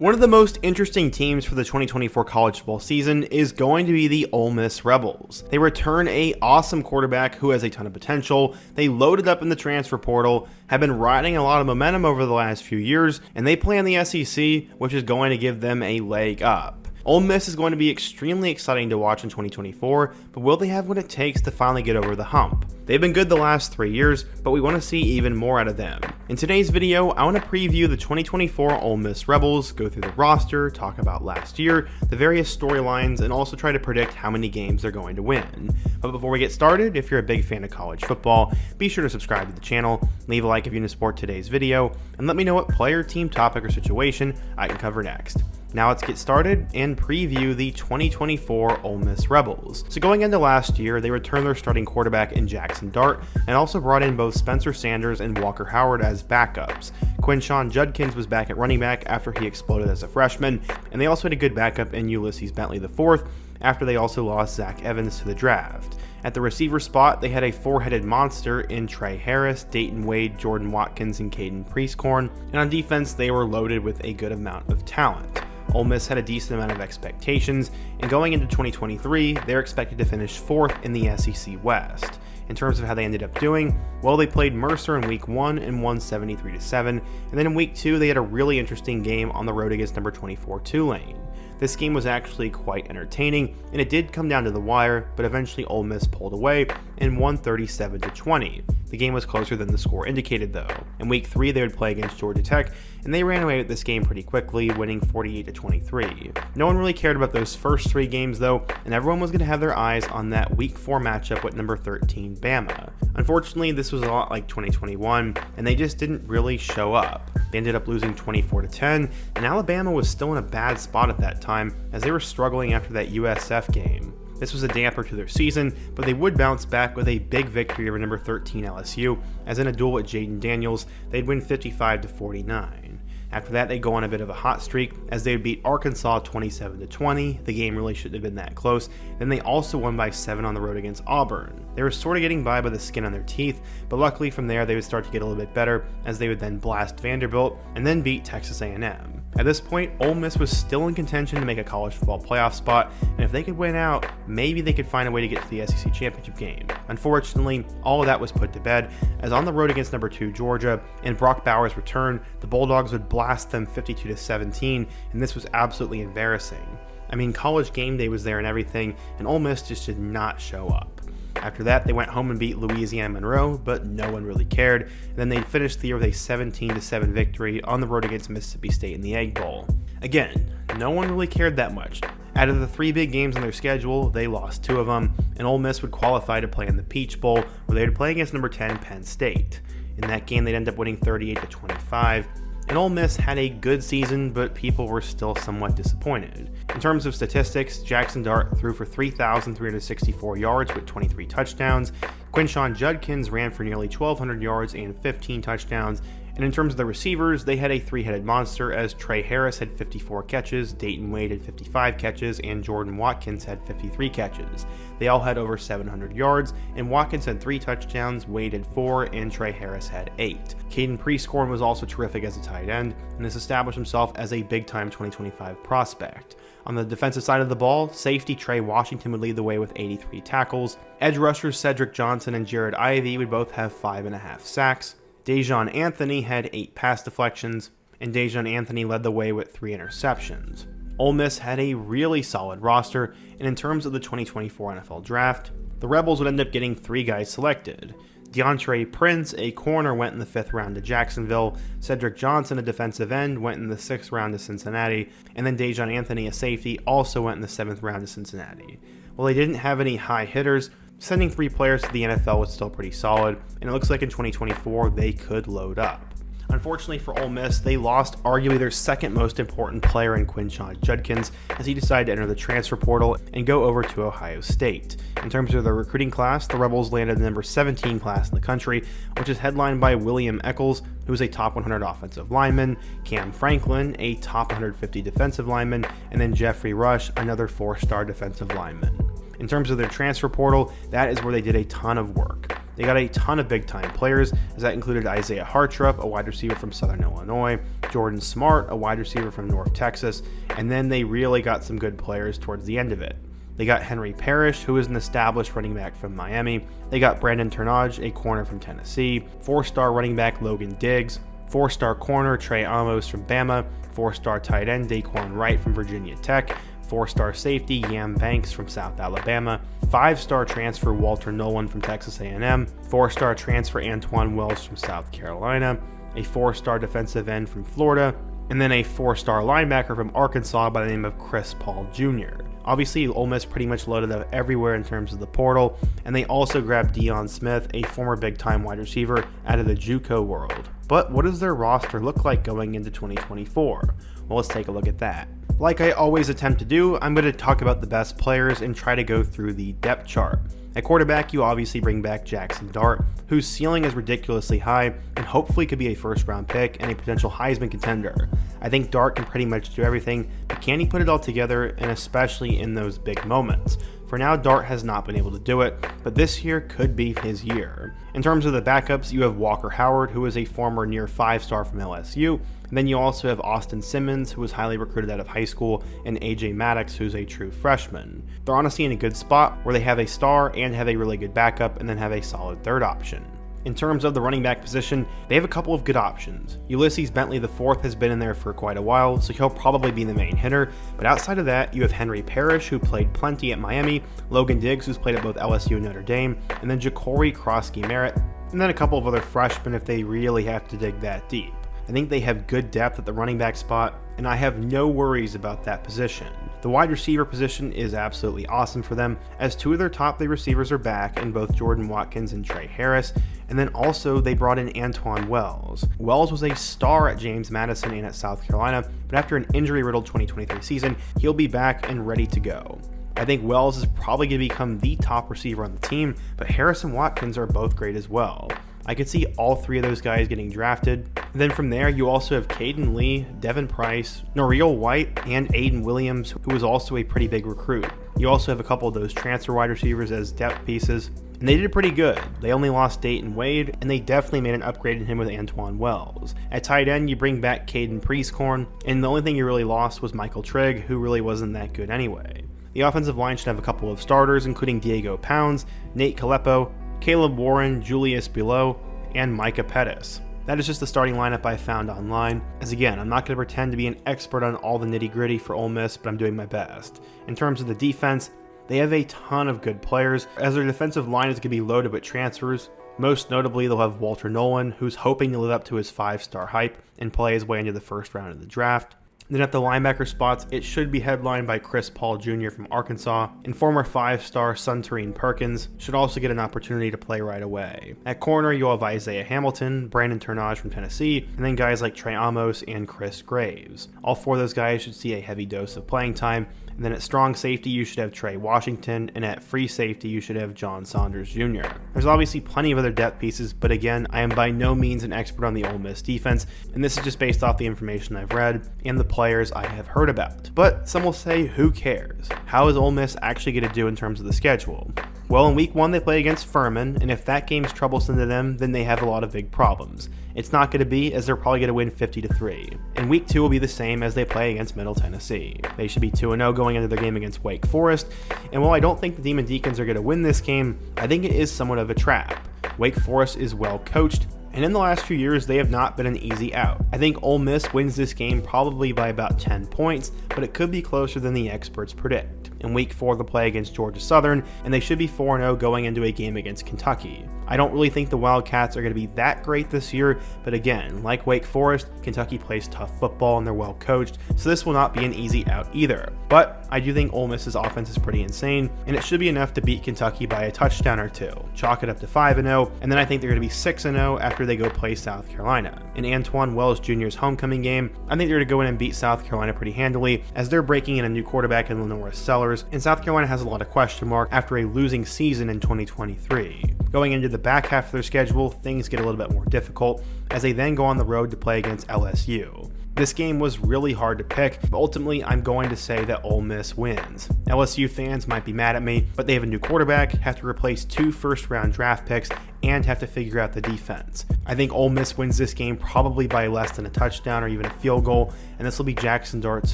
One of the most interesting teams for the 2024 college football season is going to be the Ole Miss Rebels. They return an awesome quarterback who has a ton of potential. They loaded up in the transfer portal, have been riding a lot of momentum over the last few years, and they play in the SEC, which is going to give them a leg up. Ole Miss is going to be extremely exciting to watch in 2024, but will they have what it takes to finally get over the hump? They've been good the last 3 years, but we want to see even more out of them. In today's video, I want to preview the 2024 Ole Miss Rebels, go through the roster, talk about last year, the various storylines, and also try to predict how many games they're going to win. But before we get started, if you're a big fan of college football, be sure to subscribe to the channel, leave a like if you want to support today's video, and let me know what player, team, topic, or situation I can cover next. Now let's get started and preview the 2024 Ole Miss Rebels. So going into last year, they returned their starting quarterback in Jackson Dart and also brought in both Spencer Sanders and Walker Howard as backups. Quinshon Judkins was back at running back after he exploded as a freshman, and they also had a good backup in Ulysses Bentley IV after they also lost Zach Evans to the draft. At the receiver spot, they had a four-headed monster in Trey Harris, Dayton Wade, Jordan Watkins, and Caden Priestcorn, and on defense, they were loaded with a good amount of talent. Ole Miss had a decent amount of expectations, and going into 2023, they're expected to finish 4th in the SEC West. In terms of how they ended up doing, well, they played Mercer in week 1 and won 73-7, and then in week 2, they had a really interesting game on the road against number 24 Tulane. This game was actually quite entertaining, and it did come down to the wire, but eventually Ole Miss pulled away and won 37-20. The game was closer than the score indicated though. In week 3, they would play against Georgia Tech, and they ran away with this game pretty quickly, winning 48-23. No one really cared about those first 3 games though, and everyone was going to have their eyes on that week 4 matchup with number 13 Bama. Unfortunately, this was a lot like 2021, and they just didn't really show up. They ended up losing 24-10, and Alabama was still in a bad spot at that time as they were struggling after that USF game. This was a damper to their season, but they would bounce back with a big victory over number 13 LSU, as in a duel with Jaden Daniels, they'd win 55-49. After that, they'd go on a bit of a hot streak as they would beat Arkansas 27-20. The game really shouldn't have been that close. Then they also won by 7 on the road against Auburn. They were sort of getting by the skin on their teeth, but luckily from there they would start to get a little bit better as they would then blast Vanderbilt and then beat Texas A&M. At this point, Ole Miss was still in contention to make a college football playoff spot, and if they could win out, maybe they could find a way to get to the SEC championship game. Unfortunately, all of that was put to bed, as on the road against number 2 Georgia, and Brock Bowers' return, the Bulldogs would blast them 52-17, and this was absolutely embarrassing. I mean, College Game Day was there and everything, and Ole Miss just did not show up. After that, they went home and beat Louisiana Monroe, but no one really cared. And then they finished the year with a 17-7 victory on the road against Mississippi State in the Egg Bowl. Again, no one really cared that much. Out of the 3 big games on their schedule, they lost 2 of them, and Ole Miss would qualify to play in the Peach Bowl, where they would play against number 10 Penn State. In that game, they'd end up winning 38-25. And Ole Miss had a good season, but people were still somewhat disappointed. In terms of statistics, Jackson Dart threw for 3,364 yards with 23 touchdowns. Quinshon Judkins ran for nearly 1,200 yards and 15 touchdowns. And in terms of the receivers, they had a 3-headed monster as Trey Harris had 54 catches, Dayton Wade had 55 catches, and Jordan Watkins had 53 catches. They all had over 700 yards, and Watkins had 3 touchdowns, Wade had 4, and Trey Harris had 8. Caden Priestcorn was also terrific as a tight end, and has established himself as a big-time 2025 prospect. On the defensive side of the ball, safety Trey Washington would lead the way with 83 tackles. Edge rushers Cedric Johnson and Jared Ivey would both have 5.5 sacks. Dejon Anthony had 8 pass deflections, and Dejon Anthony led the way with 3 interceptions. Ole Miss had a really solid roster, and in terms of the 2024 NFL Draft, the Rebels would end up getting 3 guys selected. DeAndre Prince, a corner, went in the 5th round to Jacksonville. Cedric Johnson, a defensive end, went in the 6th round to Cincinnati. And then Dejon Anthony, a safety, also went in the 7th round to Cincinnati. While they didn't have any high hitters, sending 3 players to the NFL was still pretty solid, and it looks like in 2024 they could load up. Unfortunately for Ole Miss, they lost arguably their second most important player in Quinshon Judkins as he decided to enter the transfer portal and go over to Ohio State. In terms of their recruiting class, the Rebels landed the number 17 class in the country, which is headlined by William Eccles, who is a top 100 offensive lineman, Cam Franklin, a top 150 defensive lineman, and then Jeffrey Rush, another 4-star defensive lineman. In terms of their transfer portal, that is where they did a ton of work. They got a ton of big-time players, as that included Isaiah Hartrup, a wide receiver from Southern Illinois, Jordan Smart, a wide receiver from North Texas, and then they really got some good players towards the end of it. They got Henry Parrish, who is an established running back from Miami. They got Brandon Turnage, a corner from Tennessee, 4-star running back Logan Diggs, 4-star corner Trey Amos from Bama, 4-star tight end Daquan Wright from Virginia Tech, 4-star safety Yam Banks from South Alabama, 5-star transfer Walter Nolan from Texas A&M, 4-star transfer Antoine Wells from South Carolina, a 4-star defensive end from Florida, and then a 4-star linebacker from Arkansas by the name of Chris Paul Jr. Obviously, Ole Miss pretty much loaded up everywhere in terms of the portal, and they also grabbed Deion Smith, a former big-time wide receiver out of the JUCO world. But what does their roster look like going into 2024? Well, let's take a look at that. Like I always attempt to do, I'm going to talk about the best players and try to go through the depth chart. At quarterback, you obviously bring back Jackson Dart, whose ceiling is ridiculously high and hopefully could be a first-round pick and a potential Heisman contender. I think Dart can pretty much do everything, but can he put it all together, and especially in those big moments? For now, Dart has not been able to do it, but this year could be his year. In terms of the backups, you have Walker Howard, who is a former near 5-star from LSU, and then you also have Austin Simmons, who was highly recruited out of high school, and AJ Maddox, who's a true freshman. They're honestly in a good spot where they have a star and have a really good backup, and then have a solid third option. In terms of the running back position, they have a couple of good options. Ulysses Bentley IV has been in there for quite a while, so he'll probably be the main hitter, but outside of that, you have Henry Parrish, who played plenty at Miami, Logan Diggs, who's played at both LSU and Notre Dame, and then Ja'Cory Krosky-Merritt, and then a couple of other freshmen if they really have to dig that deep. I think they have good depth at the running back spot, and I have no worries about that position. The wide receiver position is absolutely awesome for them, as two of their top three receivers are back in both Jordan Watkins and Trey Harris, and then also they brought in Antoine Wells. Wells was a star at James Madison and at South Carolina, but after an injury-riddled 2023 season, he'll be back and ready to go. I think Wells is probably going to become the top receiver on the team, but Harris and Watkins are both great as well. I could see all three of those guys getting drafted. And then from there, you also have Caden Lee, Devin Price, Noreel White, and Aiden Williams, who was also a pretty big recruit. You also have a couple of those transfer wide receivers as depth pieces, and they did pretty good. They only lost Dayton Wade, and they definitely made an upgrade in him with Antoine Wells. At tight end, you bring back Caden Prieskorn, and the only thing you really lost was Michael Trigg, who really wasn't that good anyway. The offensive line should have a couple of starters, including Diego Pounds, Nate Kalepo, Caleb Warren, Julius Below, and Micah Pettis. That is just the starting lineup I found online, as again, I'm not going to pretend to be an expert on all the nitty-gritty for Ole Miss, but I'm doing my best. In terms of the defense, they have a ton of good players, as their defensive line is going to be loaded with transfers. Most notably, they'll have Walter Nolan, who's hoping to live up to his 5-star hype and play his way into the first round of the draft. Then at the linebacker spots, it should be headlined by Chris Paul Jr. from Arkansas, and former 5-star Suntarine Perkins should also get an opportunity to play right away. At corner, you'll have Isaiah Hamilton, Brandon Turnage from Tennessee, and then guys like Trey Amos and Chris Graves. All four of those guys should see a heavy dose of playing time. And then at strong safety, you should have Trey Washington, and at free safety, you should have John Saunders Jr. There's obviously plenty of other depth pieces, but again, I am by no means an expert on the Ole Miss defense, and this is just based off the information I've read and the players I have heard about. But some will say, who cares? How is Ole Miss actually going to do in terms of the schedule? Well, in week 1, they play against Furman, and if that game's troublesome to them, then they have a lot of big problems. It's not going to be, as they're probably going to win 50-3. And week 2 will be the same as they play against Middle Tennessee. They should be 2-0 going into their game against Wake Forest, and while I don't think the Demon Deacons are going to win this game, I think it is somewhat of a trap. Wake Forest is well coached, and in the last few years, they have not been an easy out. I think Ole Miss wins this game probably by about 10 points, but it could be closer than the experts predict. In week 4, they'll play against Georgia Southern, and they should be 4-0 going into a game against Kentucky. I don't really think the Wildcats are going to be that great this year, but again, like Wake Forest, Kentucky plays tough football and they're well coached, so this will not be an easy out either. But I do think Ole Miss's offense is pretty insane, and it should be enough to beat Kentucky by a touchdown or two. Chalk it up to 5-0, and then I think they're going to be 6-0 after they go play South Carolina. In Antoine Wells Jr.'s homecoming game, I think they're going to go in and beat South Carolina pretty handily, as they're breaking in a new quarterback in Lenora Sellers, and South Carolina has a lot of question mark after a losing season in 2023. Going into the back half of their schedule, things get a little bit more difficult, as they then go on the road to play against LSU. This game was really hard to pick, but ultimately I'm going to say that Ole Miss wins. LSU fans might be mad at me, but they have a new quarterback, have to replace 2 first-round draft picks, and have to figure out the defense. I think Ole Miss wins this game probably by less than a touchdown or even a field goal, and this will be Jackson Dart's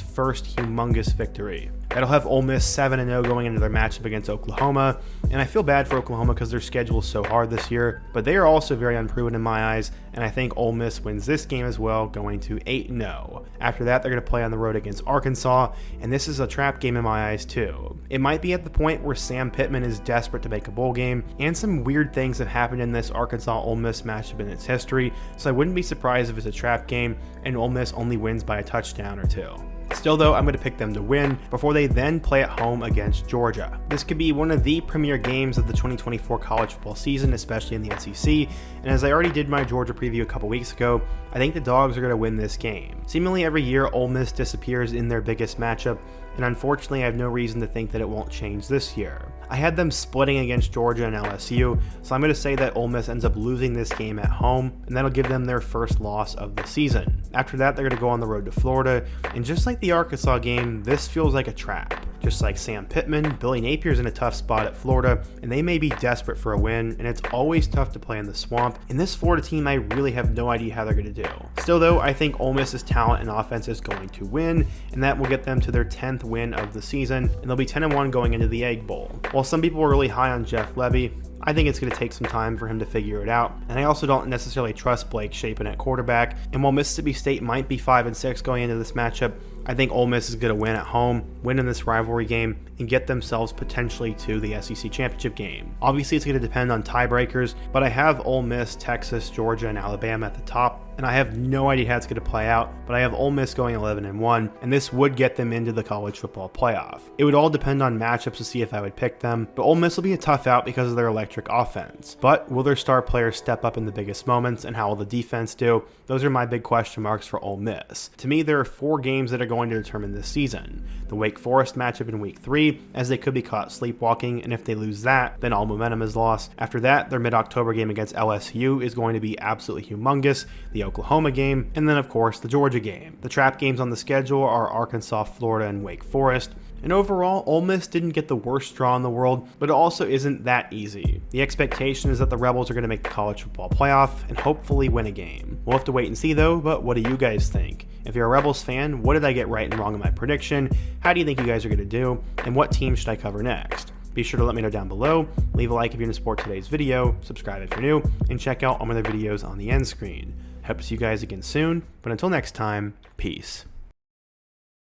first humongous victory. That'll have Ole Miss 7-0 going into their matchup against Oklahoma, and I feel bad for Oklahoma because their schedule is so hard this year, but they are also very unproven in my eyes, and I think Ole Miss wins this game as well, going to 8-0. After that, they're going to play on the road against Arkansas, and this is a trap game in my eyes too. It might be at the point where Sam Pittman is desperate to make a bowl game, and some weird things have happened in this Arkansas-Ole Miss matchup in its history, so I wouldn't be surprised if it's a trap game and Ole Miss only wins by a touchdown or two. Still though, I'm going to pick them to win before they then play at home against Georgia. This could be one of the premier games of the 2024 college football season, especially in the SEC, and as I already did my Georgia preview a couple weeks ago, I think the Dogs are going to win this game. Seemingly every year, Ole Miss disappears in their biggest matchup, and unfortunately I have no reason to think that it won't change this year. I had them splitting against Georgia and LSU, so I'm going to say that Ole Miss ends up losing this game at home, and that'll give them their first loss of the season. After that, they're going to go on the road to Florida, and just like the Arkansas game, this feels like a trap. Just like Sam Pittman, Billy Napier's in a tough spot at Florida, and they may be desperate for a win, and it's always tough to play in the swamp. In this Florida team, I really have no idea how they're going to do. Still though, I think Ole Miss's talent and offense is going to win, and that will get them to their 10th win of the season, and they'll be 10-1 going into the Egg Bowl. While some people are really high on Jeff Levy, I think it's going to take some time for him to figure it out, and I also don't necessarily trust Blake Shapen at quarterback, and while Mississippi State might be 5-6 going into this matchup, I think Ole Miss is going to win at home, win in this rivalry game, and get themselves potentially to the SEC championship game. Obviously, it's going to depend on tiebreakers, but I have Ole Miss, Texas, Georgia, and Alabama at the top, and I have no idea how it's going to play out, but I have Ole Miss going 11-1, and this would get them into the college football playoff. It would all depend on matchups to see if I would pick them, but Ole Miss will be a tough out because of their electric offense. But will their star players step up in the biggest moments, and how will the defense do? Those are my big question marks for Ole Miss. To me, there are 4 games that are going to determine this season. The Wake Forest matchup in week 3, as they could be caught sleepwalking, and if they lose that, then all momentum is lost. After that, their mid-October game against LSU is going to be absolutely humongous, the Oklahoma game, and then of course the Georgia game. The trap games on the schedule are Arkansas, Florida, and Wake Forest. And overall, Ole Miss didn't get the worst draw in the world, but it also isn't that easy. The expectation is that the Rebels are going to make the college football playoff and hopefully win a game. We'll have to wait and see though, but what do you guys think? If you're a Rebels fan, what did I get right and wrong in my prediction? How do you think you guys are going to do? And what team should I cover next? Be sure to let me know down below, leave a like if you're going to support today's video, subscribe if you're new, and check out all my other videos on the end screen. Hope to see you guys again soon, but until next time, peace.